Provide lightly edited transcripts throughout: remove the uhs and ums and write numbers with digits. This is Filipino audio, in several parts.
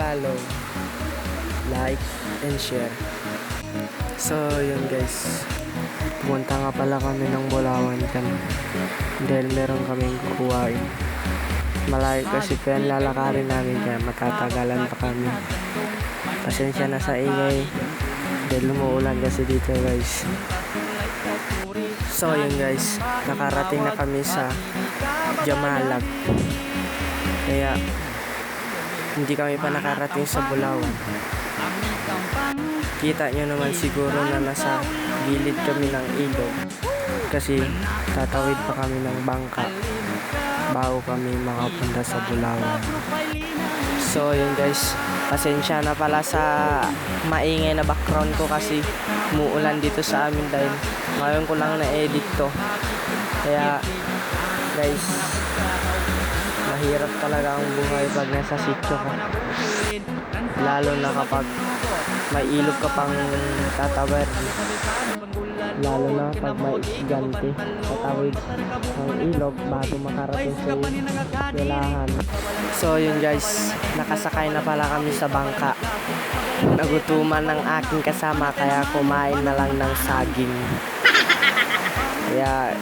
follow, like, and share. So yun guys, pumunta nga pala kami ng Bulawan dahil meron kaming kukuhain. Malayo kasi pa yan lalakarin namin, kaya matatagalan pa kami. Pasensya na sa ingay dahil umuulan kasi dito guys. So yun guys, nakarating na kami sa Jamalag, kaya hindi kami pa nakarating sa Bulawan. Kita nyo naman siguro na nasa gilid kami ng ilog kasi tatawid pa kami ng bangka bago kami makapunta sa Bulawan. So yun guys, pasensya na pala sa maingay na background ko kasi umuulan dito sa amin dahil ngayon ko lang na-edit to. Kaya guys, mahirap talaga ang buhay pag nasa sitio ka, lalo na kapag may ilog ka pang tatawid, lalo na pag may estudyante tatawid ng ilog bago makarating sa eskwelahan. So yun guys, nakasakay na pala kami sa bangka. Nagutuman ng aking kasama kaya kumain na lang ng saging. Kaya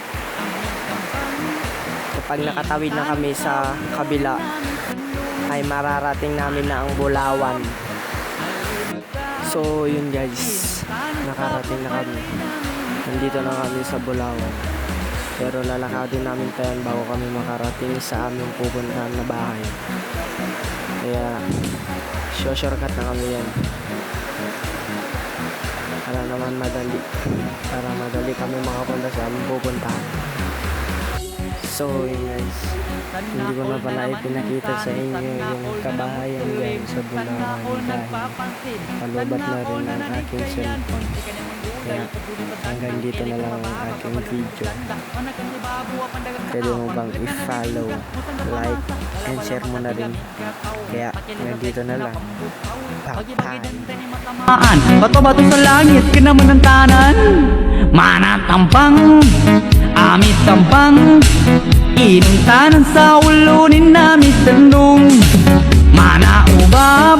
kapag nakatawid na kami sa kabila ay mararating namin na ang Bulawan. So yun guys, nakarating na kami. Nandito na kami sa Bulawan. Pero lalakadin namin tayo bago kami makarating sa aming pupuntahan na bahay. Kaya shortcut na kami yan. Para naman madali. Para madali kami makapunta sa aming pupuntahan. So yun guys, hindi ko na pala ipinakita sa inyo yung kabahayan dyan sa Bulawan dahil palubat na rin ang aking cellphone. Kaya hanggang dito na lang ang aking video. Pwede mo bang i-follow, like, and share mo na rin. Kaya hanggang dito na lang. Bye-bye. Bato-bato sa langit, ka naman ang tanan. Manatampang, amit tampang. Inong tanan sa ulunin namin tanong. Mana ubab